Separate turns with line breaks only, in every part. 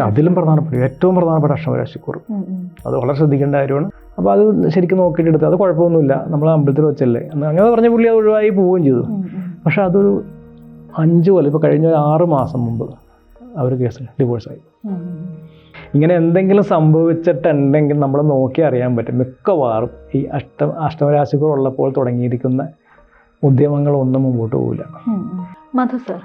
പിന്നെ അതിലും ഏറ്റവും പ്രധാനപ്പെട്ട അഷ്ടമരാശിക്കൂറ്. അത് വളരെ ശ്രദ്ധിക്കേണ്ട കാര്യമാണ്. അപ്പോൾ അത് ശരിക്കും നോക്കിയിട്ട് എടുത്ത് അത് കുഴപ്പമൊന്നുമില്ല, നമ്മൾ അമ്പലത്തിൽ വെച്ചല്ലേ അങ്ങനെ പറഞ്ഞ പുള്ളി അത് ഒഴിവായി പോവുകയും ചെയ്തു. പക്ഷെ അതൊരു 5 കൊല്ലം ഇപ്പോൾ കഴിഞ്ഞ 6 മാസം മുമ്പ് അവർ കേസ് ഡിവോഴ്സായി. ഇങ്ങനെ എന്തെങ്കിലും സംഭവിച്ചിട്ടുണ്ടെങ്കിൽ നമ്മൾ നോക്കി അറിയാൻ പറ്റും. മിക്കവാറും ഈ അഷ്ടമരാശിക്കൂർ ഉള്ളപ്പോൾ തുടങ്ങിയിരിക്കുന്ന ഉദ്യമങ്ങളൊന്നും മുമ്പോട്ട് പോകില്ല.
മധു സർ,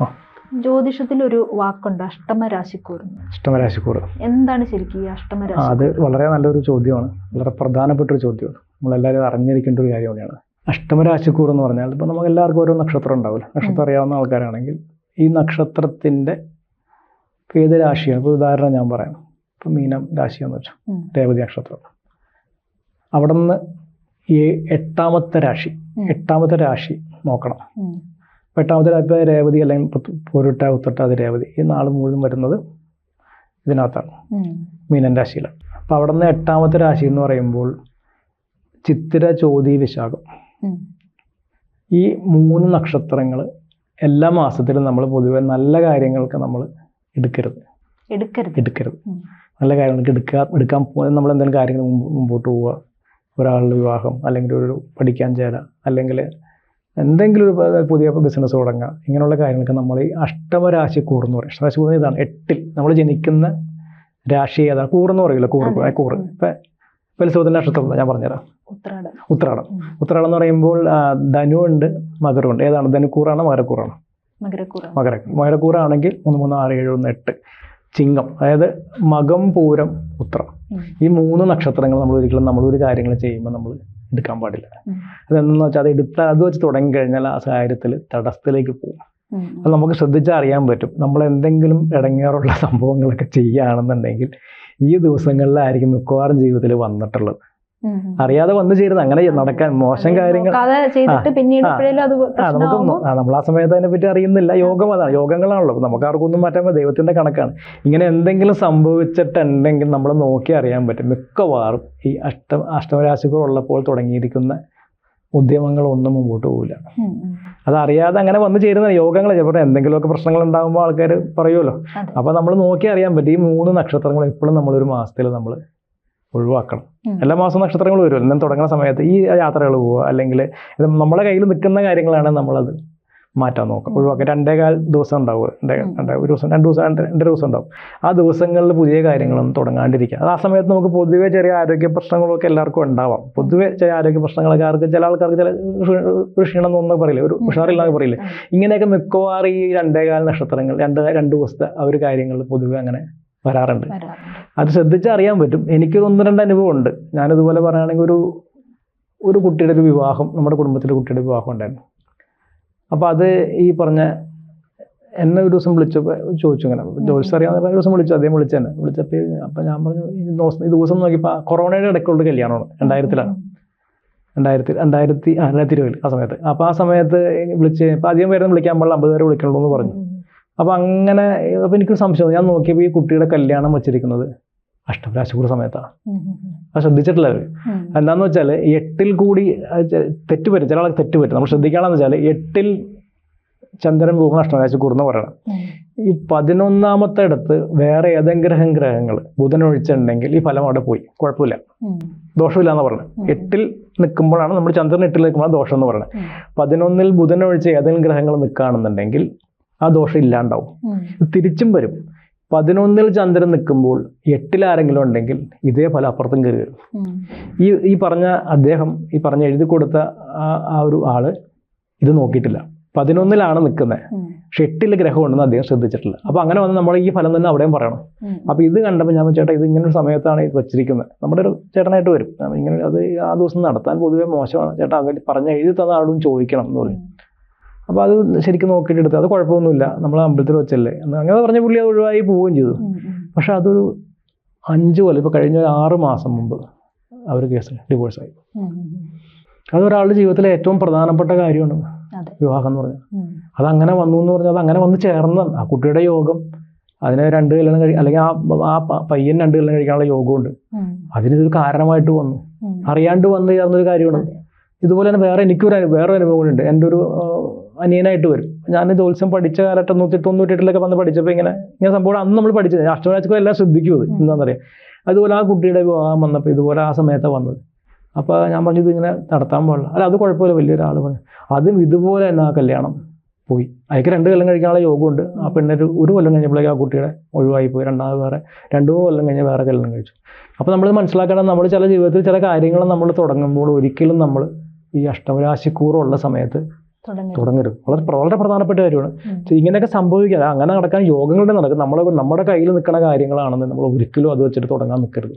ജ്യോതിഷത്തിൽ ഒരു വാക്കുണ്ട് അഷ്ടമരാശിക്കൂർ.
അഷ്ടമരാശിക്കൂർ
എന്താണ് ശരിക്കും ഈ അഷ്ടമരാശി?
അത് വളരെ നല്ലൊരു ചോദ്യമാണ്, വളരെ പ്രധാനപ്പെട്ട ഒരു ചോദ്യമാണ്. നമ്മളെല്ലാവരും അറിഞ്ഞിരിക്കേണ്ട ഒരു കാര്യം കൂടിയാണ്. അഷ്ടമരാശിക്കൂർ എന്ന് പറഞ്ഞാൽ ഇപ്പോൾ നമുക്ക് എല്ലാവർക്കും ഓരോ നക്ഷത്രം ഉണ്ടാവില്ല. നക്ഷത്രം അറിയാവുന്ന ആൾക്കാരാണെങ്കിൽ ഈ നക്ഷത്രത്തിൻ്റെ ഏത് രാശിയാണ്, ഇപ്പോൾ ഉദാഹരണം ഞാൻ പറയാം. ഇപ്പോൾ മീനം രാശിയെന്ന് വെച്ചാൽ രേവതി നക്ഷത്രം, അവിടെ നിന്ന് 8ാമത്തെ രാശി നോക്കണം. 8ാമത്തെ രാശി രേവതി അല്ലെങ്കിൽ പൊരുട്ട ഉത്രട്ടാതി രേവതി ഈ നാൾ മുഴുവൻ വരുന്നത് ഇതിനകത്താണ്, മീനൻ രാശിയിലാണ്. അപ്പോൾ അവിടെ നിന്ന് 8ാമത്തെ രാശി എന്ന് പറയുമ്പോൾ ചിത്തിര ചോതി വിശാഖം, ഈ 3 നക്ഷത്രങ്ങൾ എല്ലാ മാസത്തിലും നമ്മൾ പൊതുവെ നല്ല കാര്യങ്ങൾക്ക് നമ്മൾ എടുക്കരുത്. നല്ല കാര്യങ്ങൾക്ക് എടുക്കാൻ നമ്മൾ എന്തെങ്കിലും കാര്യങ്ങൾ മുമ്പോട്ട് പോവുക, ഒരാളുടെ വിവാഹം, അല്ലെങ്കിൽ ഒരു പഠിക്കാൻ ചേരാം, അല്ലെങ്കിൽ എന്തെങ്കിലും ഒരു പുതിയ ബിസിനസ് തുടങ്ങുക, ഇങ്ങനെയുള്ള കാര്യങ്ങൾക്ക് നമ്മൾ ഈ അഷ്ടമരാശിക്കൂർ എന്ന് പറയും. അഷ്ടമരാശിക്കൂർ ഇതാണ് 8ൽ നമ്മൾ ജനിക്കുന്ന രാശി ഏതാണ്. കൂറെന്ന് പറയില്ല, കൂറ്. ഇപ്പം ഉത്സവത്തിൻ്റെ നക്ഷത്രം ഞാൻ പറഞ്ഞുതരാം. ഉത്രാടം എന്ന് പറയുമ്പോൾ ധനു ഉണ്ട്, മകരമുണ്ട്. ഏതാണ്? ധനുക്കൂറാണോ മകരക്കൂറാണോ? മകരക്കൂറാണെങ്കിൽ 3, 3, 6, 7, 1, 8. ചിങ്ങം, അതായത് മകം, പൂരം, ഉത്രം, ഈ 3 നക്ഷത്രങ്ങൾ നമ്മൾ ഒരിക്കലും നമ്മളൊരു കാര്യങ്ങൾ ചെയ്യുമ്പോൾ നമ്മൾ എടുക്കാൻ പാടില്ല. അതെന്തെന്ന് വെച്ചാൽ അത് വെച്ച് തുടങ്ങിക്കഴിഞ്ഞാൽ ആ കാര്യത്തിൽ തടസ്സത്തിലേക്ക് പോകും. അത് നമുക്ക് ശ്രദ്ധിച്ചാൽ അറിയാൻ പറ്റും. നമ്മൾ എന്തെങ്കിലും ഇടങ്ങേറുള്ള സംഭവങ്ങളൊക്കെ ചെയ്യുകയാണെന്നുണ്ടെങ്കിൽ ഈ ദിവസങ്ങളിലായിരിക്കും മിക്കവാറും ജീവിതത്തിൽ വന്നിട്ടുള്ളത്. അറിയാതെ വന്നു ചേരുന്നത്, അങ്ങനെ നടക്കാൻ മോശം കാര്യങ്ങൾ നമ്മൾ ആ സമയത്ത് അതിനെ പറ്റി അറിയുന്നില്ല. യോഗം അതാണ്, യോഗങ്ങളാണല്ലോ, നമുക്ക് ആർക്കൊന്നും മാറ്റാൻ ദൈവത്തിന്റെ കണക്കാണ്. ഇങ്ങനെ എന്തെങ്കിലും സംഭവിച്ചിട്ടുണ്ടെങ്കിൽ നമ്മൾ നോക്കി അറിയാൻ പറ്റും. മിക്കവാറും ഈ അഷ്ടമരാശികൾ ഉള്ളപ്പോൾ തുടങ്ങിയിരിക്കുന്ന ഉദ്യമങ്ങളൊന്നും മുമ്പോട്ട് പോകില്ല. അതറിയാതെ അങ്ങനെ വന്നു ചേരുന്ന യോഗങ്ങൾ ചിലപ്പോൾ എന്തെങ്കിലുമൊക്കെ പ്രശ്നങ്ങൾ ഉണ്ടാകുമ്പോൾ ആൾക്കാർ പറയുമല്ലോ. അപ്പോൾ നമ്മൾ നോക്കി അറിയാൻ പറ്റും. ഈ 3 നക്ഷത്രങ്ങൾ എപ്പോഴും നമ്മളൊരു മാസത്തിൽ നമ്മൾ ഒഴിവാക്കണം. എല്ലാ മാസവും നക്ഷത്രങ്ങൾ വരുമല്ലോ. എന്നാൽ തുടങ്ങുന്ന സമയത്ത് ഈ യാത്രകൾ പോവുക, അല്ലെങ്കിൽ നമ്മളെ കയ്യിൽ നിൽക്കുന്ന കാര്യങ്ങളാണ് നമ്മളത് മാറ്റാൻ നോക്കുക, ഒഴിവാക്കുക. 2.25 ദിവസം ഉണ്ടാവുക, ഒരു ദിവസം 2 ദിവസം ഉണ്ടാവും. ആ ദിവസങ്ങളിൽ പുതിയ കാര്യങ്ങളൊന്നും തുടങ്ങാണ്ടിരിക്കുക. അത് ആ സമയത്ത് നമുക്ക് പൊതുവെ ചെറിയ ആരോഗ്യ പ്രശ്നങ്ങളൊക്കെ എല്ലാവർക്കും ഉണ്ടാവാം. പൊതുവെ ചെറിയ ആരോഗ്യ പ്രശ്നങ്ങളൊക്കെ ചില ആൾക്കാർക്ക് ചില ഒരു ക്ഷീണം എന്നൊന്നും പറയില്ല, ഒരു ഉഷാറില്ലാന്ന് പറയില്ല. ഇങ്ങനെയൊക്കെ മിക്കവാറും ഈ 2.25 നക്ഷത്രങ്ങൾ 2 ദിവസത്തെ ആ ഒരു കാര്യങ്ങൾ പൊതുവെ അങ്ങനെ വരാറുണ്ട്. അത് ശ്രദ്ധിച്ചാൽ അറിയാൻ പറ്റും. എനിക്കൊരു 1-2 അനുഭവം ഉണ്ട്. ഞാനിതുപോലെ പറയുകയാണെങ്കിൽ ഒരു കുട്ടിയുടെ ഒരു വിവാഹം, നമ്മുടെ കുടുംബത്തിലെ കുട്ടിയുടെ വിവാഹം ഉണ്ടായിരുന്നു. അപ്പോൾ അത് ഈ പറഞ്ഞ എന്നെ ഒരു ദിവസം വിളിച്ചപ്പോൾ ചോദിച്ചു, ഇങ്ങനെ ജോലിസ് അറിയാവുന്ന ഒരു ദിവസം വിളിച്ചു. അദ്ദേഹം വിളിച്ചെന്നെ വിളിച്ചപ്പോൾ അപ്പം ഞാൻ പറഞ്ഞു, ഈ ദിവസം നോക്കിയപ്പോൾ കൊറോണയുടെ ഇടയ്ക്കുള്ള കല്യാണമാണ്, 2020 ആ സമയത്ത്. അപ്പോൾ ആ സമയത്ത് വിളിച്ച് ഇപ്പം അധികം പേരൊന്നും വിളിക്കാൻ പാടില്ല, 50 പേരെ വിളിക്കണുള്ളൂ എന്ന് പറഞ്ഞു. അപ്പോൾ അങ്ങനെ അപ്പോൾ എനിക്കൊരു സംശയം. ഞാൻ നോക്കിയപ്പോൾ ഈ കുട്ടിയുടെ കല്യാണം വെച്ചിരിക്കുന്നത് അഷ്ടമരാശിക്കൂർ സമയത്താണ്. അത് ശ്രദ്ധിച്ചിട്ടില്ല അവർ. എന്താണെന്ന് വെച്ചാൽ 8ൽ കൂടി തെറ്റുപറ്റും, ചില ആൾക്ക് തെറ്റുപറ്റും. നമ്മൾ ശ്രദ്ധിക്കുകയാണെന്ന് വെച്ചാൽ 8ൽ ചന്ദ്രൻ പോകുന്ന അഷ്ടമരാശിക്കൂർ എന്ന് പറയണം. ഈ 11ാമത്തെ ഇടത്ത് വേറെ ഏതെങ്കിലും ഗ്രഹങ്ങൾ ബുധൻ ഒഴിച്ചിട്ടുണ്ടെങ്കിൽ ഈ ഫലം അവിടെ പോയി, കുഴപ്പമില്ല, ദോഷമില്ല എന്ന് പറയുന്നത്. 8ൽ നിൽക്കുമ്പോഴാണ് നമ്മൾ ചന്ദ്രൻ 8ൽ നിൽക്കുമ്പോഴാണ് ദോഷം എന്ന് പറയുന്നത്. 11ൽ ബുധൻ ഒഴിച്ച് ഏതെങ്കിലും ഗ്രഹങ്ങൾ നിൽക്കുകയാണെന്നുണ്ടെങ്കിൽ ആ ദോഷം ഇല്ലാണ്ടാവും. തിരിച്ചും വരും. 11ൽ ചന്ദ്രൻ നിൽക്കുമ്പോൾ 8ൽ ആരെങ്കിലും ഉണ്ടെങ്കിൽ ഇതേ ഫലം അപ്പുറത്തും കയറി വരും. ഈ പറഞ്ഞ അദ്ദേഹം, ഈ പറഞ്ഞ എഴുതി കൊടുത്ത ആ ഒരു ആള് ഇത് നോക്കിയിട്ടില്ല. 11ലാണ് നിൽക്കുന്നത്, പക്ഷെ 8ൽ ഗ്രഹം ഉണ്ടെന്ന് അദ്ദേഹം ശ്രദ്ധിച്ചിട്ടില്ല. അപ്പോൾ അങ്ങനെ വന്ന് നമ്മൾ ഈ ഫലം തന്നെ അവിടെയും പറയണം. അപ്പോൾ ഇത് കണ്ടപ്പോൾ ഞാൻ ചേട്ടാ ഇത് ഇങ്ങനെ ഒരു സമയത്താണ് ഇത് വെച്ചിരിക്കുന്നത്, നമ്മുടെ ഒരു ചേട്ടനായിട്ട് വരും, ഇങ്ങനെ അത് ആ ദിവസം നടത്താൻ പൊതുവെ മോശമാണ് ചേട്ടാ, അങ്ങനെ പറഞ്ഞ എഴുതി തന്ന ആളോടും ചോദിക്കണം എന്ന് പറയും. അപ്പോൾ അത് ശരിക്കും നോക്കിയിട്ട് എടുത്ത് അത് കുഴപ്പമൊന്നുമില്ല, നമ്മൾ അമ്പലത്തിൽ വെച്ചല്ലേ അങ്ങനെ പറഞ്ഞ പുള്ളി അത് ഒഴിവായി പോവുകയും ചെയ്തു. പക്ഷെ അതൊരു 5 കൊല്ലം, ഇപ്പോൾ കഴിഞ്ഞ 6 മാസം മുമ്പ് അവർ കേസ് ഡിവോഴ്സായി. അതൊരാളുടെ ജീവിതത്തിലെ ഏറ്റവും പ്രധാനപ്പെട്ട കാര്യമാണ് വിവാഹം എന്ന് പറഞ്ഞാൽ. അതങ്ങനെ വന്നു എന്ന് പറഞ്ഞാൽ അതങ്ങനെ വന്ന് ചേർന്ന ആ കുട്ടിയുടെ യോഗം, അതിന് 2 കല്യാണം അല്ലെങ്കിൽ ആ പയ്യൻ 2 കല്യാണം കഴിക്കാനുള്ള യോഗമുണ്ട്. അതിനൊരു കാരണമായിട്ട് വന്നു, അറിയാണ്ട് വന്നു ചേർന്നൊരു കാര്യമാണ്. ഇതുപോലെ തന്നെ വേറെ അനുഭവങ്ങളുണ്ട്. എൻ്റെ ഒരു അനിയനായിട്ട് വരും. ഞാൻ ജ്യോത്സ്യം പഠിച്ച കാലഘട്ടം 98 വന്ന് പഠിച്ചപ്പോൾ ഇങ്ങനെ സംഭവം അന്ന് നമ്മൾ പഠിച്ചത് അഷ്ടമരാശിക്കുറ എല്ലാം ശ്രദ്ധിക്കും. അത് എന്താണെന്നറിയാം. അതുപോലെ ആ കുട്ടിയുടെ വിവാഹം വന്നപ്പോൾ ഇതുപോലെ ആ സമയത്താണ് വന്നത്. അപ്പോൾ ഞാൻ പറഞ്ഞു ഇതിങ്ങനെ നടത്താൻ പാടില്ല. അല്ല അത് കുഴപ്പമില്ല, വലിയൊരാൾ പറഞ്ഞു. അതും ഇതുപോലെ തന്നെ ആ കല്യാണം പോയി. അയക്ക് 2 കൊല്ലം കഴിക്കാനുള്ള യോഗമുണ്ട്. ആ പെണ്ണൊരു 1 കൊല്ലം കഴിഞ്ഞപ്പോഴേക്കും ആ കുട്ടിയുടെ ഒഴിവായി പോയി. രണ്ടാമത് വേറെ 2-3 കൊല്ലം കഴിഞ്ഞ് വേറെ കല്യാണം കഴിച്ചു. അപ്പോൾ നമ്മൾ മനസ്സിലാക്കണം, നമ്മൾ ചില ജീവിതത്തിൽ ചില കാര്യങ്ങൾ നമ്മൾ തുടങ്ങുമ്പോൾ ഒരിക്കലും നമ്മൾ ഈ അഷ്ടമരാശിക്കൂറുള്ള സമയത്ത് തുടങ്ങരുത്. വളരെ പ്രധാനപ്പെട്ട കാര്യമാണ്. ഇങ്ങനെയൊക്കെ സംഭവിക്കുക, അങ്ങനെ നടക്കാൻ യോഗങ്ങളുടെ നടക്കും. നമ്മുടെ കയ്യിൽ നിൽക്കുന്ന കാര്യങ്ങളാണെന്ന് നമ്മൾ ഒരിക്കലും അത് വെച്ചിട്ട് തുടങ്ങാൻ നിൽക്കരുത്.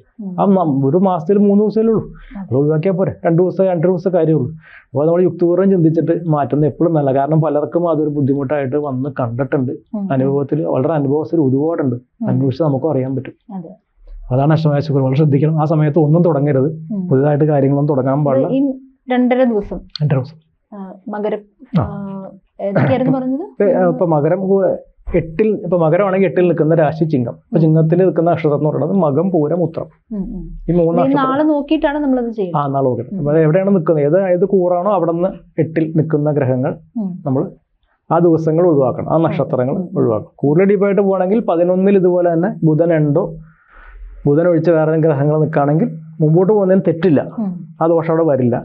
ഒരു മാസത്തിൽ 3 ദിവസമേ ഉള്ളൂ, അത് ഒഴിവാക്കിയാൽ പോരെ. 2 ദിവസം കാര്യമുള്ളൂ. അപ്പോൾ നമ്മൾ യുക്തിപൂർവ്വം ചിന്തിച്ചിട്ട് മാറ്റുന്നത് എപ്പോഴും നല്ല. കാരണം പലർക്കും അതൊരു ബുദ്ധിമുട്ടായിട്ട് വന്ന് കണ്ടിട്ടുണ്ട്. അനുഭവത്തിൽ വളരെ അനുഭവത്തിൽ ഒരുപാടുണ്ട്. അന്വേഷിച്ച് നമുക്കും അറിയാൻ പറ്റും. അതാണ് അഷ്ടമരാശിക്കൂറ്. വളരെ ശ്രദ്ധിക്കണം. ആ സമയത്ത് ഒന്നും തുടങ്ങരുത്. പുതുതായിട്ട് കാര്യങ്ങളൊന്നും തുടങ്ങാൻ പാടില്ല.
2.5 ദിവസം മകരം പറഞ്ഞത്.
ഇപ്പൊ മകരം 8-ൽ, ഇപ്പൊ മകരമാണെങ്കിൽ 8-ൽ നിൽക്കുന്ന രാശി ചിങ്ങം. അപ്പൊ ചിങ്ങത്തിൽ നിൽക്കുന്ന നക്ഷത്രം എന്ന് പറയുന്നത് മകം, പൂരം, ഉത്രം. ഈ 3 നക്ഷത്രം
നാളെ നോക്കിയിട്ടാണ് നമ്മളത് ചെയ്യുന്നത്.
നാളെ നോക്കണം. അപ്പൊ എവിടെയാണ് നിൽക്കുന്നത്, ഏത് കൂറാണോ അവിടെ നിന്ന് 8-ൽ നിൽക്കുന്ന ഗ്രഹങ്ങൾ നമ്മൾ ആ ദിവസങ്ങൾ ഒഴിവാക്കണം. ആ നക്ഷത്രങ്ങൾ ഒഴിവാക്കണം. കൂടുതൽ ഡീപ്പായിട്ട് പോകണമെങ്കിൽ 11-ൽ ഇതുപോലെ തന്നെ ബുധൻ ഒഴിച്ച് വേറെ ഗ്രഹങ്ങൾ നിൽക്കുകയാണെങ്കിൽ മുമ്പോട്ട് പോകുന്നതിന് തെറ്റില്ല. ആ ദോഷം അവിടെ വരില്ല.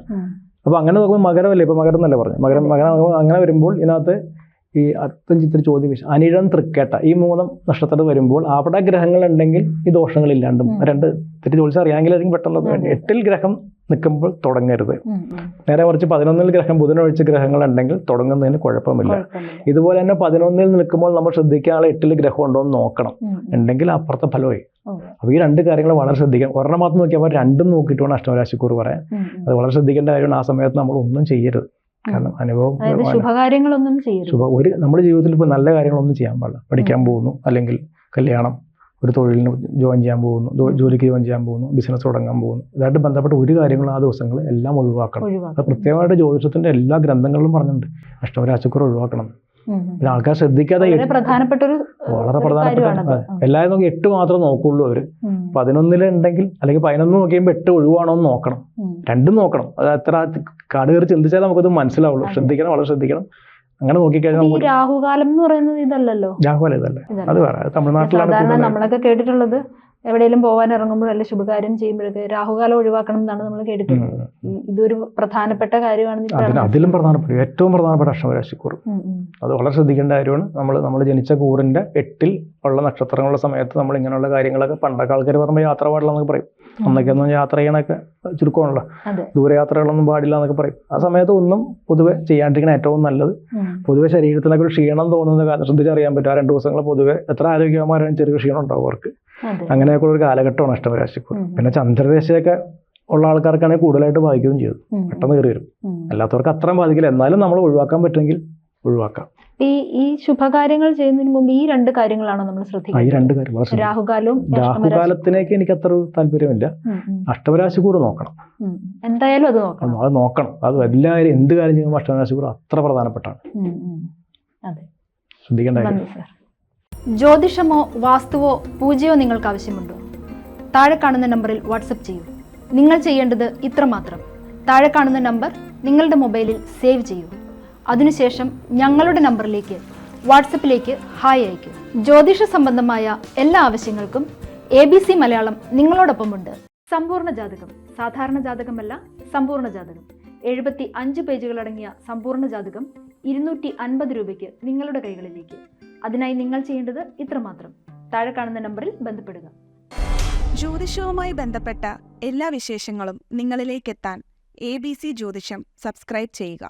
അപ്പോൾ അങ്ങനെ നോക്കുമ്പോൾ മകരമല്ലേ, ഇപ്പോൾ മകരം എന്നല്ലേ പറഞ്ഞു. മകരം അങ്ങനെ വരുമ്പോൾ ഇതിനകത്ത് ഈ അത്തം ചിത്ര ചോദ്യം അനിഴം തൃക്കേട്ട ഈ 3 നക്ഷത്രത്തിൽ വരുമ്പോൾ അവിടെ ഗ്രഹങ്ങൾ ഉണ്ടെങ്കിൽ ഈ ദോഷങ്ങളില്ലാണ്ടും 2 തെറ്റി ചോദിച്ചാൽ അറിയാമെങ്കിലായിരിക്കും പെട്ടെന്ന്. 8-ൽ ഗ്രഹം നിൽക്കുമ്പോൾ തുടങ്ങരുത്. നേരെ മറിച്ച് 11-ൽ ഗ്രഹം ബുധനൊഴിച്ച ഗ്രഹങ്ങൾ ഉണ്ടെങ്കിൽ തുടങ്ങുന്നതിന് കുഴപ്പമില്ല. ഇതുപോലെ തന്നെ 11-ൽ നിൽക്കുമ്പോൾ നമ്മൾ ശ്രദ്ധിക്കാനുള്ള 8-ൽ ഗ്രഹം ഉണ്ടോ എന്ന് നോക്കണം. ഉണ്ടെങ്കിൽ അപ്പുറത്തെ ഫലമായി. അപ്പോൾ ഈ 2 കാര്യങ്ങൾ വളരെ ശ്രദ്ധിക്കണം. ഒരെണ്ണം മാത്രം നോക്കിയാൽ 2 നോക്കിയിട്ട് വേണം അഷ്ടമരാശിക്കൂറ് പറയാൻ. അത് വളരെ ശ്രദ്ധിക്കേണ്ട കാര്യമാണ്. ആ സമയത്ത് നമ്മൾ ഒന്നും ചെയ്യരുത്. കാരണം അനുഭവം
ശുഭകാര്യങ്ങളൊന്നും ചെയ്യരുത്.
നമ്മുടെ ജീവിതത്തിൽ ഇപ്പോൾ നല്ല കാര്യങ്ങളൊന്നും ചെയ്യാൻ പാടില്ല. പഠിക്കാൻ പോകുന്നു, അല്ലെങ്കിൽ കല്യാണം, ഒരു തൊഴിലിന് ജോയിൻ ചെയ്യാൻ പോകുന്നു, ജോലിക്ക് ജോയിൻ ചെയ്യാൻ പോകുന്നു, ബിസിനസ് തുടങ്ങാൻ പോകുന്നു, ഇതായിട്ട് ബന്ധപ്പെട്ട ഒരു കാര്യങ്ങളും ആ ദിവസങ്ങൾ എല്ലാം ഒഴിവാക്കണം. അത് പ്രത്യേകമായിട്ട് ജ്യോതിഷത്തിന്റെ എല്ലാ ഗ്രന്ഥങ്ങളിലും പറഞ്ഞിട്ടുണ്ട് അഷ്ടമരാശിക്കൂറ് ഒഴിവാക്കണം. പിന്നെ ആൾക്കാർ ശ്രദ്ധിക്കാതെ
വളരെ പ്രധാനപ്പെട്ട
എല്ലാവരും നോക്കി 8 മാത്രം നോക്കുള്ളൂ അവര്. 11-ൽ ഉണ്ടെങ്കിൽ അല്ലെങ്കിൽ 11 നോക്കിയുമ്പോൾ 8 ഒഴിവാണോ എന്ന് നോക്കണം. 2 നോക്കണം. അത് എത്ര കാട് കയറി ചിന്തിച്ചാൽ നമുക്കത് മനസ്സിലാവുള്ളൂ. ശ്രദ്ധിക്കണം, വളരെ ശ്രദ്ധിക്കണം. അങ്ങനെ നോക്കിക്കഴിഞ്ഞാൽ
രാഹുകാലം എന്ന് പറയുന്നത് ഇതല്ലല്ലോ.
രാഹുകാലം ഇതല്ലേ, അത് വേറെ. തമിഴ്നാട്ടിലാണ്
നമ്മളൊക്കെ കേട്ടിട്ടുള്ളത്. എവിടെയെങ്കിലും പോകാൻ ഇറങ്ങുമ്പോൾ അല്ലെ ശുഭകാര്യം ചെയ്യുമ്പോഴൊക്കെ രാഹുകാലം ഒഴിവാക്കണം എന്നാണ് നമ്മൾ കേട്ടിട്ടുള്ളത്. ഇതൊരു പ്രധാനപ്പെട്ട കാര്യമാണ്.
അതിലും പ്രധാനപ്പെട്ട, ഏറ്റവും പ്രധാനപ്പെട്ട അഷ്ടമരാശിക്കൂറ്. അത് വളരെ ശ്രദ്ധിക്കേണ്ട കാര്യമാണ്. നമ്മൾ ജനിച്ച കൂറിന്റെ 8-ൽ ഉള്ള നക്ഷത്രങ്ങളുടെ സമയത്ത് നമ്മൾ ഇങ്ങനെയുള്ള കാര്യങ്ങളൊക്കെ, പണ്ടൊക്കെ ആൾക്കാർ പറയുമ്പോൾ യാത്ര പാടില്ല എന്നൊക്കെ പറയും. അന്നൊക്കെ ഒന്നും യാത്ര ചെയ്യണൊക്കെ ചുരുക്കമാണല്ലോ, ദൂരയാത്രകളൊന്നും പാടില്ല എന്നൊക്കെ പറയും. ആ സമയത്ത് ഒന്നും പൊതുവെ ചെയ്യാണ്ടിരിക്കണം ഏറ്റവും നല്ലത്. പൊതുവെ ശരീരത്തിനൊക്കെ ഒരു ക്ഷീണം തോന്നുന്ന കാര്യം ശ്രദ്ധിച്ചറിയാൻ പറ്റും. ആ 2 ദിവസങ്ങൾ പൊതുവെ എത്ര ആരോഗ്യമാരും ചെറിയ ക്ഷീണം ഉണ്ടാവും അവർക്ക്. അങ്ങനെയൊക്കെ ഒരു കാലഘട്ടമാണ് അഷ്ടമരാശിക്കൂറ്. പിന്നെ ചന്ദ്രദേശയൊക്കെ ഉള്ള ആൾക്കാർക്കാണെങ്കിൽ കൂടുതലായിട്ട് ബാധിക്കുകയും ചെയ്തു. പെട്ടെന്ന് കയറി വരും. അല്ലാത്തവർക്ക് അത്രയും ബാധിക്കില്ല. എന്നാലും നമ്മൾ ഒഴിവാക്കാൻ പറ്റുമെങ്കിൽ ഒഴിവാക്കാം.
ഈ ശുഭകാര്യങ്ങൾ ചെയ്യുന്നതിന് മുമ്പ് ഈ 2 കാര്യങ്ങളാണോ നമ്മൾ ശ്രദ്ധിക്കുന്നത്?
ഈ 2 കാര്യം. രാഹുകാലത്തിനേക്ക് എനിക്ക് അത്ര താല്പര്യമില്ല. അഷ്ടമരാശിക്കൂറ് നോക്കണം.
എന്തായാലും അത് നോക്കണം.
അത് നോക്കണം. അത് എല്ലാവരും എന്ത് കാര്യം ചെയ്യുമ്പോൾ അഷ്ടമരാശിക്കൂറ് അത്ര പ്രധാനപ്പെട്ടാണ്. ശ്രദ്ധിക്കേണ്ട കാര്യം.
ജ്യോതിഷമോ വാസ്തുവോ പൂജയോ നിങ്ങൾക്ക് ആവശ്യമുണ്ടോ? താഴെ കാണുന്ന നമ്പറിൽ വാട്സപ്പ് ചെയ്യൂ. നിങ്ങൾ ചെയ്യേണ്ടത് ഇത്രമാത്രം. താഴെ കാണുന്ന നമ്പർ നിങ്ങളുടെ മൊബൈലിൽ സേവ് ചെയ്യൂ. അതിനുശേഷം ഞങ്ങളുടെ നമ്പറിലേക്ക് വാട്സപ്പിലേക്ക് ഹായ് അയക്കൂ. ജ്യോതിഷ സംബന്ധമായ എല്ലാ ആവശ്യങ്ങൾക്കും ABC മലയാളം നിങ്ങളോടൊപ്പമുണ്ട്. സമ്പൂർണ്ണ ജാതകം, സാധാരണ ജാതകമല്ല, സമ്പൂർണ്ണ ജാതകം. 75 പേജുകളടങ്ങിയ സമ്പൂർണ്ണ ജാതകം 250 രൂപയ്ക്ക് നിങ്ങളുടെ കൈകളിലേക്ക്. അതിനായി നിങ്ങൾ ചെയ്യേണ്ടത് ഇത്രമാത്രം. താഴെ കാണുന്ന നമ്പറിൽ ബന്ധപ്പെടുക.
ജ്യോതിഷവുമായി ബന്ധപ്പെട്ട എല്ലാ വിശേഷങ്ങളും നിങ്ങളിലേക്കെത്താൻ ABC ജ്യോതിഷം സബ്സ്ക്രൈബ് ചെയ്യുക.